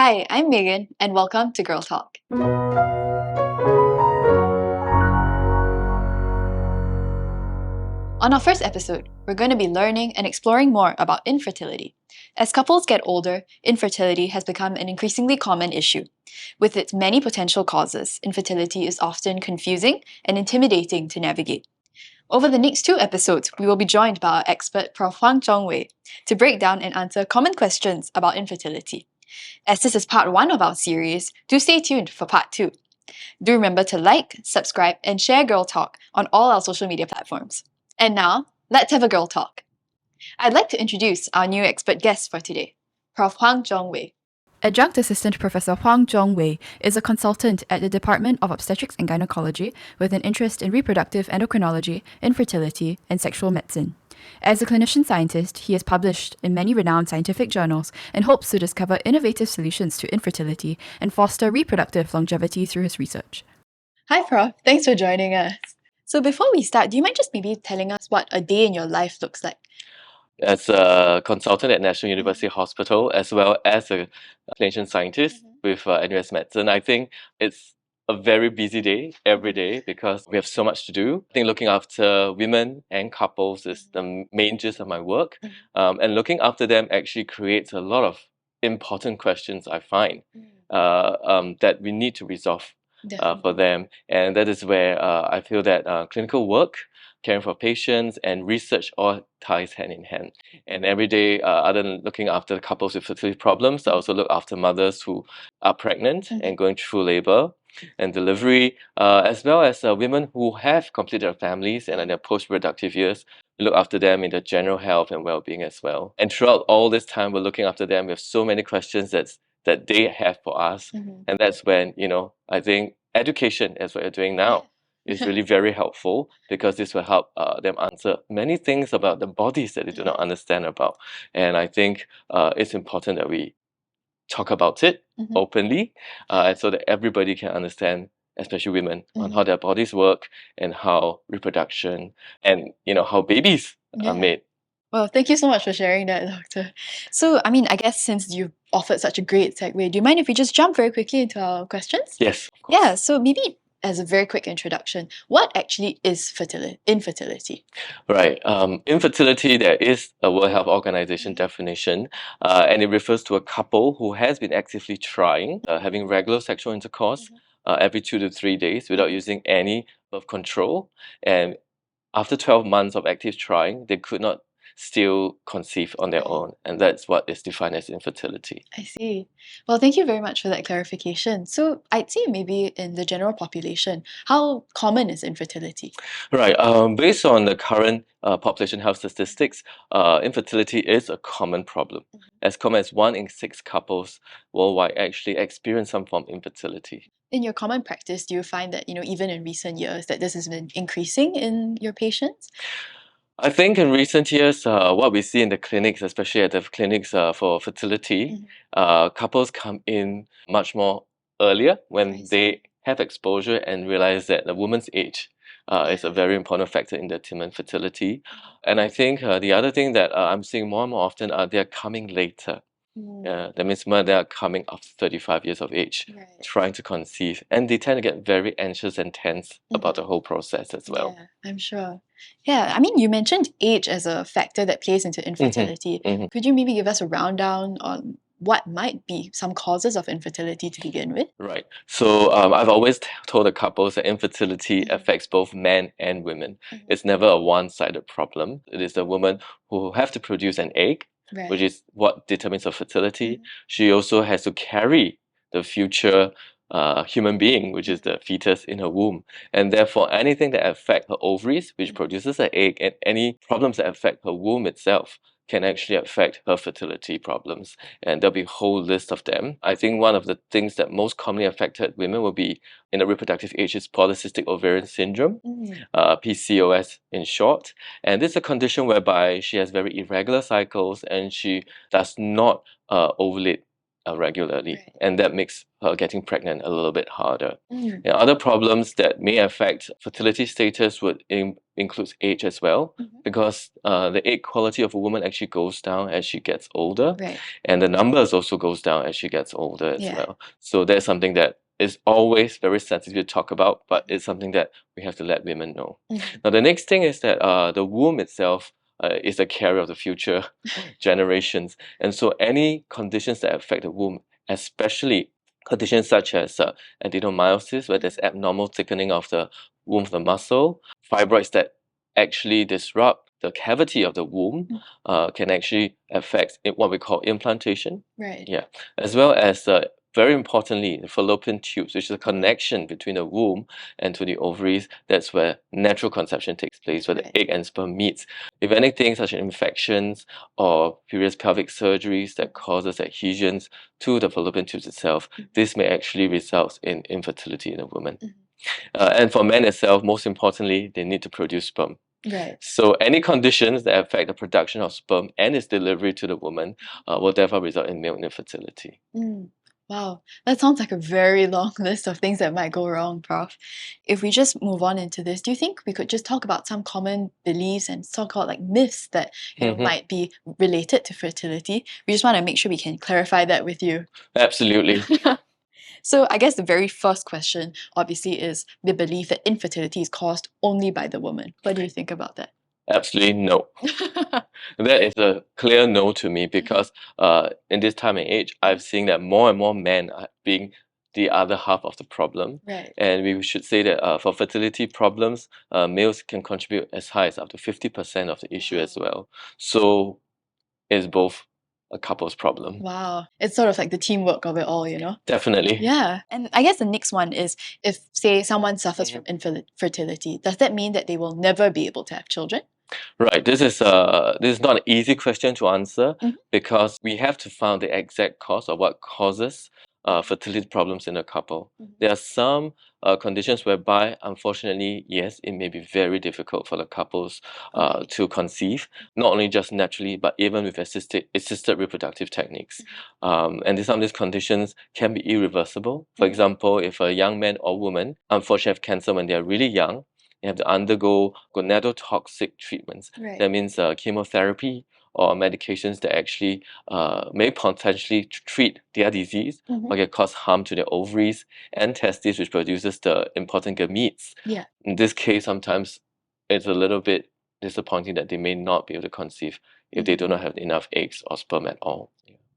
Hi, I'm Megan, and welcome to Girl Talk. On our first episode, we're going to be learning and exploring more about infertility. As couples get older, infertility has become an increasingly common issue. With its many potential causes, infertility is often confusing and intimidating to navigate. Over the next 2 episodes, we will be joined by our expert Prof. Huang Zhongwei to break down and answer common questions about infertility. As this is part 1 of our series, do stay tuned for part 2. Do remember to like, subscribe, and share Girl Talk on all our social media platforms. And now, let's have a Girl Talk. I'd like to introduce our new expert guest for today, Prof. Huang Zhongwei. Adjunct Assistant Professor Huang Zhongwei is a consultant at the Department of Obstetrics and Gynecology with an interest in reproductive endocrinology, infertility, and sexual medicine. As a clinician scientist, he has published in many renowned scientific journals and hopes to discover innovative solutions to infertility and foster reproductive longevity through his research. Hi, Prof. Thanks for joining us. So before we start, do you mind just maybe telling us what a day in your life looks like? As a consultant at National University Hospital, as well as a clinician scientist with NUS Medicine, I think it's a very busy day every day because we have so much to do. I think looking after women and couples is the main gist of my work. And looking after them actually creates a lot of important questions, I find, that we need to resolve for them. And that is where I feel that clinical work, caring for patients, and research all ties hand in hand. And every day, other than looking after couples with fertility problems, I also look after mothers who are pregnant and going through labor and delivery, as well as women who have completed their families and in their post-reproductive years. We look after them in their general health and well-being as well. And throughout all this time, we're looking after them. We have so many questions that they have for us. And that's when, I think education is what you're doing now. Is really very helpful because this will help them answer many things about the bodies that they do not understand about. And I think it's important that we talk about it openly so that everybody can understand, especially women, on how their bodies work and how reproduction and how babies are made. Well, thank you so much for sharing that, Doctor. So, I guess since you've offered such a great segue, do you mind if we just jump very quickly into our questions? Yes, of course. Yeah, so maybe as a very quick introduction, what actually is infertility? Right. Infertility, there is a World Health Organization definition, and it refers to a couple who has been actively trying, having regular sexual intercourse every 2 to 3 days without using any birth control. And after 12 months of active trying, they could not still conceive on their own. And that's what is defined as infertility. I see. Well, thank you very much for that clarification. So I'd say maybe in the general population, how common is infertility? Right. Based on the current population health statistics, infertility is a common problem. As common as 1 in 6 couples worldwide actually experience some form of infertility. In your common practice, do you find that, even in recent years, that this has been increasing in your patients? I think in recent years, what we see in the clinics, especially at the clinics for fertility, couples come in much more earlier when they have exposure and realize that the woman's age is a very important factor in determining fertility. And I think the other thing that I'm seeing more and more often are they're coming later. That means when they are coming after 35 years of age, trying to conceive. And they tend to get very anxious and tense about the whole process as well. Yeah, I'm sure. Yeah, you mentioned age as a factor that plays into infertility. Could you maybe give us a rundown on what might be some causes of infertility to begin with? Right. So I've always told the couples that infertility affects both men and women. It's never a one-sided problem. It is the woman who have to produce an egg, which is what determines her fertility. She also has to carry the future human being, which is the fetus in her womb. And therefore, anything that affects her ovaries, which produces an egg, and any problems that affect her womb itself can actually affect her fertility problems. And there'll be a whole list of them. I think one of the things that most commonly affected women will be in the reproductive age is Polycystic Ovarian Syndrome, PCOS in short. And this is a condition whereby she has very irregular cycles and she does not ovulate regularly, and that makes her getting pregnant a little bit harder. Other problems that may affect fertility status would includes age as well, because the egg quality of a woman actually goes down as she gets older, Right. and the numbers also goes down as she gets older as Yeah. well. So that's something that is always very sensitive to talk about, but it's something that we have to let women know. Now, the next thing is that the womb itself is a carrier of the future generations, and so any conditions that affect the womb, especially conditions such as adenomyosis, where there's abnormal thickening of the womb, the muscle, fibroids that actually disrupt the cavity of the womb, can actually affect what we call implantation. Right. Yeah, as well as very importantly, the fallopian tubes, which is a connection between the womb and to the ovaries. That's where natural conception takes place, where the egg and sperm meets. If anything such as infections or previous pelvic surgeries that causes adhesions to the fallopian tubes itself, this may actually result in infertility in a woman. And for men itself, most importantly, they need to produce sperm. Right. So any conditions that affect the production of sperm and its delivery to the woman will therefore result in male infertility. Wow, that sounds like a very long list of things that might go wrong, Prof. If we just move on into this, do you think we could just talk about some common beliefs and so-called like myths that might be related to fertility? We just want to make sure we can clarify that with you. Absolutely. So I guess the very first question, obviously, is the belief that infertility is caused only by the woman. What do you think about that? Absolutely no. That is a clear no to me, because in this time and age, I've seen that more and more men are being the other half of the problem. Right. And we should say that for fertility problems, males can contribute as high as up to 50% of the issue as well. So it's both a couple's problem. Wow. It's sort of like the teamwork of it all, Definitely. Yeah. And I guess the next one is, if, say, someone suffers from infertility, does that mean that they will never be able to have children? Right. This is not an easy question to answer, because we have to find the exact cause of what causes fertility problems in a couple. There are some conditions whereby, unfortunately, yes, it may be very difficult for the couples to conceive, not only just naturally, but even with assisted reproductive techniques. And some of these conditions can be irreversible. For example, if a young man or woman unfortunately have cancer when they are really young, they have to undergo gonadotoxic treatments. Right. That means chemotherapy or medications that actually may potentially treat their disease, or can cause harm to their ovaries and testes, which produces the important gametes. Yeah. In this case, sometimes it's a little bit disappointing that they may not be able to conceive if they do not have enough eggs or sperm at all.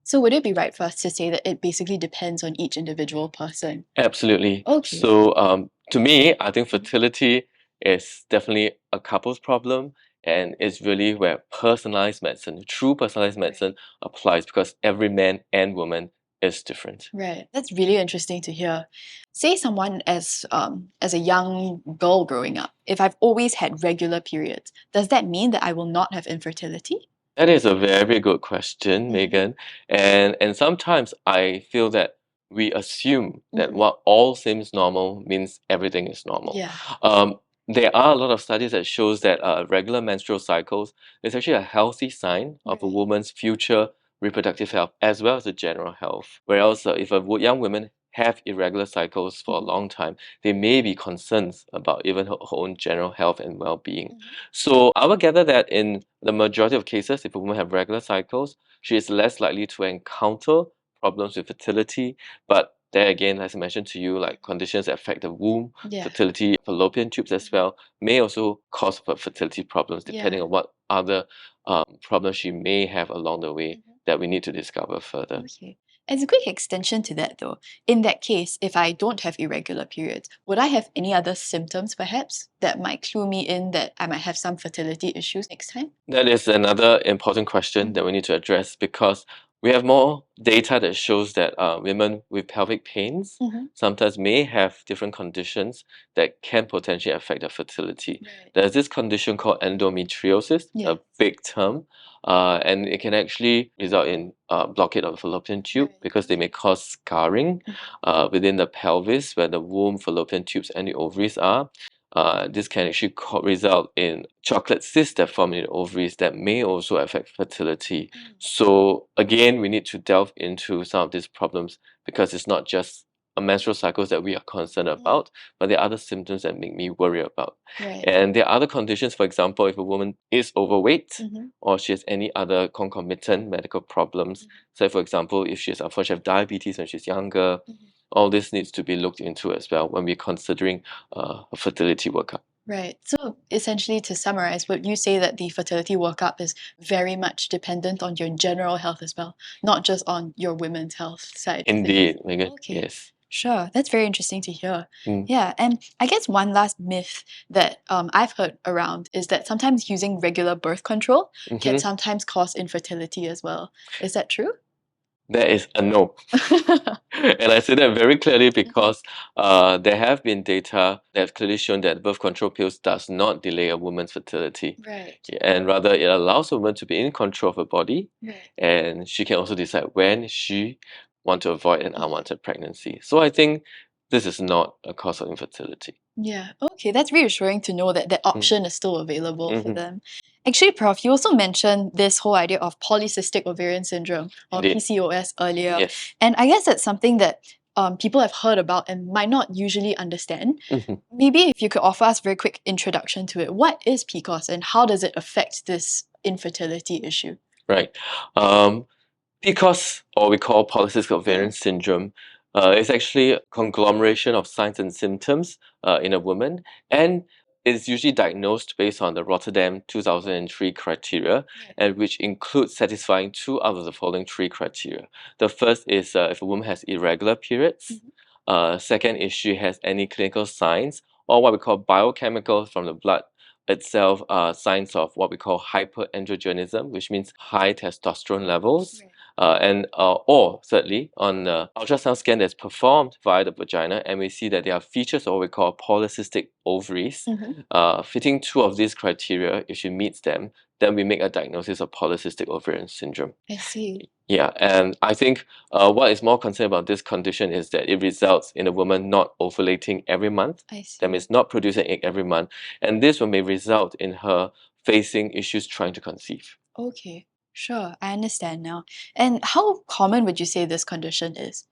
So would it be right for us to say that it basically depends on each individual person? Absolutely. Okay. So to me, I think fertility is definitely a couple's problem, and it's really where personalized medicine, true personalized medicine, applies, because every man and woman is different. Right. That's really interesting to hear. Say someone as a young girl growing up, if I've always had regular periods, does that mean that I will not have infertility? That is a very good question, Megan. And sometimes I feel that we assume that what all seems normal means everything is normal. Yeah. There are a lot of studies that shows that regular menstrual cycles is actually a healthy sign of a woman's future reproductive health as well as the general health. Whereas if young women have irregular cycles for a long time, they may be concerns about even her own general health and well-being. So I would gather that in the majority of cases, if a woman have regular cycles, she is less likely to encounter problems with fertility. But there again, as I mentioned to you, like conditions that affect the womb, fertility, fallopian tubes as well, may also cause fertility problems, depending on what other problems she may have along the way that we need to discover further. Okay. As a quick extension to that though, in that case, if I don't have irregular periods, would I have any other symptoms perhaps that might clue me in that I might have some fertility issues next time? That is another important question that we need to address, because we have more data that shows that women with pelvic pains sometimes may have different conditions that can potentially affect their fertility. There's this condition called endometriosis, a big term, and it can actually result in blockade of the fallopian tube, because they may cause scarring within the pelvis where the womb, fallopian tubes, and the ovaries are. This can actually result in chocolate cysts that form in the ovaries that may also affect fertility. So again, we need to delve into some of these problems, because it's not just menstrual cycles that we are concerned about, but there are other symptoms that make me worry about. Right. And there are other conditions, for example, if a woman is overweight Mhm. or she has any other concomitant medical problems, say for example, if she has unfortunately have diabetes when she's younger, all this needs to be looked into as well when we're considering a fertility workup. Right. So essentially, to summarize, would you say that the fertility workup is very much dependent on your general health as well, not just on your women's health side of things? Indeed, Megan. Okay. Yes. Sure, that's very interesting to hear. Mm. Yeah, and I guess one last myth that I've heard around is that sometimes using regular birth control can Mhm. sometimes cause infertility as well. Is that true? That is a no. And I say that very clearly because there have been data that have clearly shown that birth control pills does not delay a woman's fertility. Right. And rather it allows a woman to be in control of her body, Right. and she can also decide when she want to avoid an unwanted pregnancy. So I think this is not a cause of infertility. Yeah, okay, that's reassuring to know that that option is still available for Mhm. them. Actually, Prof, you also mentioned this whole idea of polycystic ovarian syndrome or Indeed. PCOS earlier. Yes. And I guess that's something that people have heard about and might not usually understand. Mhm. Maybe if you could offer us a very quick introduction to it. What is PCOS and how does it affect this infertility issue? Right. PCOS, or we call polycystic ovarian syndrome, is actually a conglomeration of signs and symptoms in a woman, and is usually diagnosed based on the Rotterdam 2003 criteria, and which includes satisfying two out of the following three criteria. The first is if a woman has irregular periods. Second is she has any clinical signs, or what we call biochemical from the blood itself, signs of what we call hyperandrogenism, which means high testosterone levels. Or thirdly, on ultrasound scan that's performed via the vagina, and we see that there are features of what we call polycystic ovaries. Fitting two of these criteria, if she meets them, then we make a diagnosis of polycystic ovarian syndrome. I see. Yeah, and I think what is more concerned about this condition is that it results in a woman not ovulating every month. I see. That means not producing egg every month, and this may result in her facing issues trying to conceive. Okay, sure, I understand now. And how common would you say this condition is?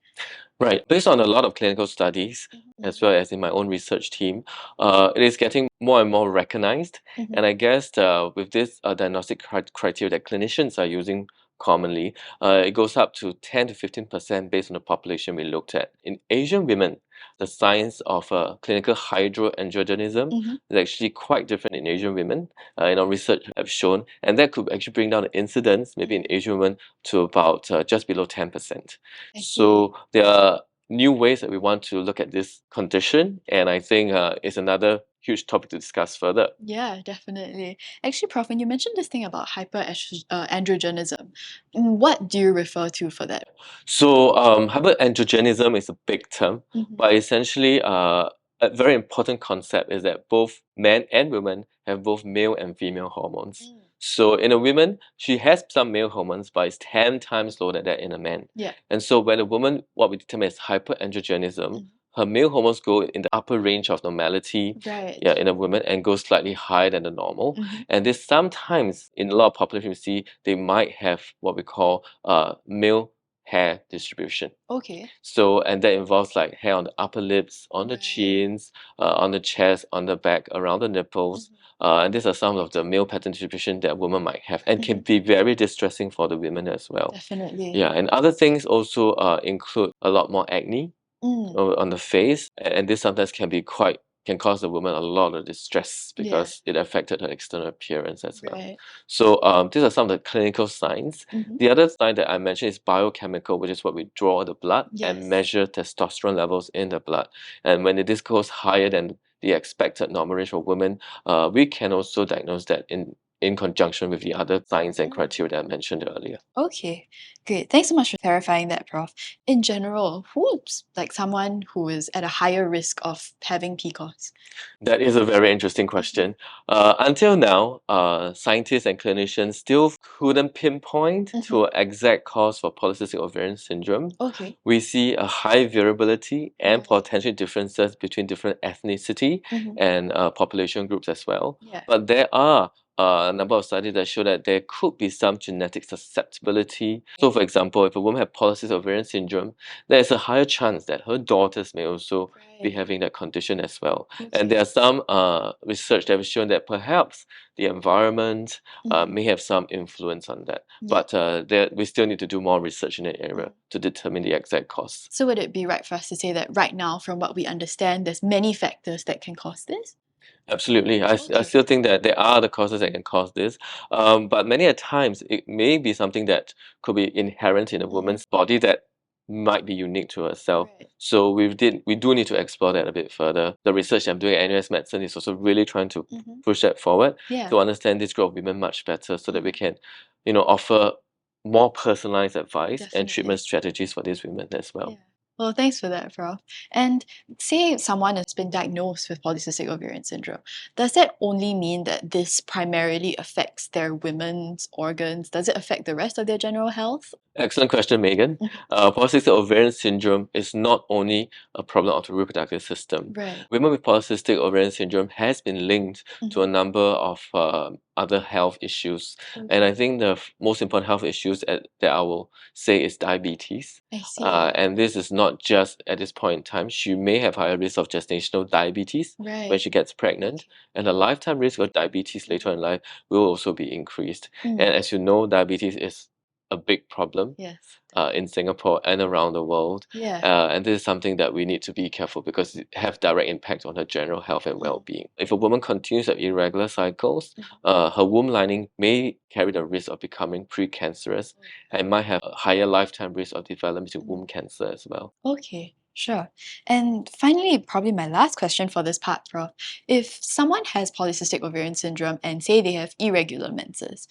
Right. Based on a lot of clinical studies, as well as in my own research team, it is getting more and more recognized. And I guess with this diagnostic criteria that clinicians are using commonly, it goes up to 10 to 15% based on the population we looked at. In Asian women, the signs of clinical hydroandrogenism is actually quite different in Asian women. Research have shown, and that could actually bring down the incidence, maybe in Asian women, to about just below 10%. I see. So there are new ways that we want to look at this condition, and I think it's another huge topic to discuss further. Yeah, definitely. Actually, Prof, when you mentioned this thing about hyperandrogenism, what do you refer to for that? So hyperandrogenism is a big term, but essentially a very important concept is that both men and women have both male and female hormones. So in a woman, she has some male hormones, but it's 10 times lower than that in a man. Yeah. And so when a woman, what we determine as hyperandrogenism, her male hormones go in the upper range of normality, Right. yeah, in a woman, and go slightly higher than the normal. And this sometimes in a lot of population we see they might have what we call male hair distribution. Okay. So, and that involves like hair on the upper lips, on the Right. chins, on the chest, on the back, around the nipples. And these are some of the male pattern distribution that a woman might have, and can be very distressing for the women as well. Definitely. Yeah, and other things also include a lot more acne on the face, and this sometimes can cause the woman a lot of distress because it affected her external appearance as well. Right. So these are some of the clinical signs. The other sign that I mentioned is biochemical, which is what we draw the blood and measure testosterone levels in the blood. And when this goes higher than the expected normal range for women, we can also diagnose that in conjunction with the other signs and criteria that I mentioned earlier. Okay, great. Thanks so much for clarifying that, Prof. In general, who's like someone who is at a higher risk of having PCOS? That is a very interesting question. Until now, scientists and clinicians still couldn't pinpoint to an exact cause for polycystic ovarian syndrome. Okay. We see a high variability and potential differences between different ethnicity and population groups as well. Yeah. But there are a number of studies that show that there could be some genetic susceptibility. So, for example, if a woman has polycystic ovarian syndrome, there is a higher chance that her daughters may also be having that condition as well. And there are some research that has shown that perhaps the environment may have some influence on that. But we still need to do more research in that area to determine the exact cause. So would it be right for us to say that right now, from what we understand, there's many factors that can cause this? Absolutely. I still think that there are the causes that can cause this. But many a times it may be something that could be inherent in a woman's body that might be unique to herself. So we do need to explore that a bit further. The research I'm doing at NUS Medicine is also really trying to push that forward to understand this group of women much better so that we can, offer more personalized advice and treatment strategies for these women as well. Well, thanks for that, Prof. And say someone has been diagnosed with polycystic ovarian syndrome. Does that only mean that this primarily affects their women's organs? Does it affect the rest of their general health? Excellent question, Megan. Polycystic ovarian syndrome is not only a problem of the reproductive system. Women with polycystic ovarian syndrome has been linked to a number of other health issues. And I think the most important health issues that I will say is diabetes. I see. And this is not just at this point in time. She may have higher risk of gestational diabetes when she gets pregnant. And the lifetime risk of diabetes later in life will also be increased. And as you know, diabetes is a big problem in Singapore and around the world. And this is something that we need to be careful because it have direct impact on her general health and well-being. If a woman continues to have irregular cycles, her womb lining may carry the risk of becoming precancerous and might have a higher lifetime risk of developing womb cancer as well. Okay. Sure. And finally, probably my last question for this part, Prof. If someone has polycystic ovarian syndrome and say they have irregular menses,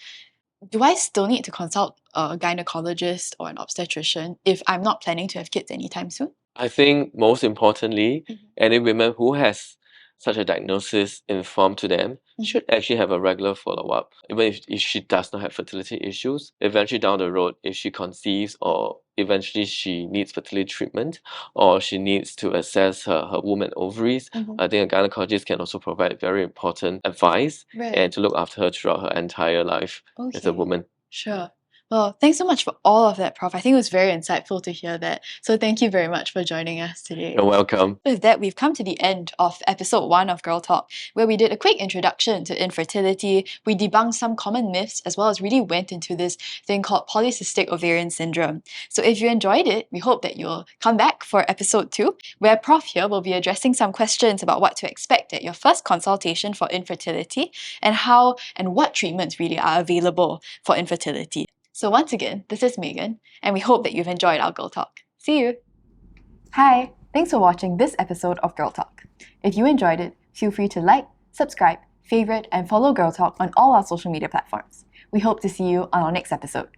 do I still need to consult a gynecologist or an obstetrician if I'm not planning to have kids anytime soon? I think most importantly, any women who has such a diagnosis informed to them should actually have a regular follow-up. Even if she does not have fertility issues, eventually down the road, if she conceives or eventually she needs fertility treatment or she needs to assess her womb and ovaries, I think a gynecologist can also provide very important advice and to look after her throughout her entire life as a woman. Sure. Well, thanks so much for all of that, Prof. I think it was very insightful to hear that. So thank you very much for joining us today. You're welcome. With that, we've come to the end of episode 1 of Girl Talk, where we did a quick introduction to infertility, we debunked some common myths, as well as really went into this thing called polycystic ovarian syndrome. So if you enjoyed it, we hope that you'll come back for episode 2, where Prof here will be addressing some questions about what to expect at your first consultation for infertility and how and what treatments really are available for infertility. So once again, this is Megan, and we hope that you've enjoyed our Girl Talk. See you! Hi! Thanks for watching this episode of Girl Talk. If you enjoyed it, feel free to like, subscribe, favorite, and follow Girl Talk on all our social media platforms. We hope to see you on our next episode.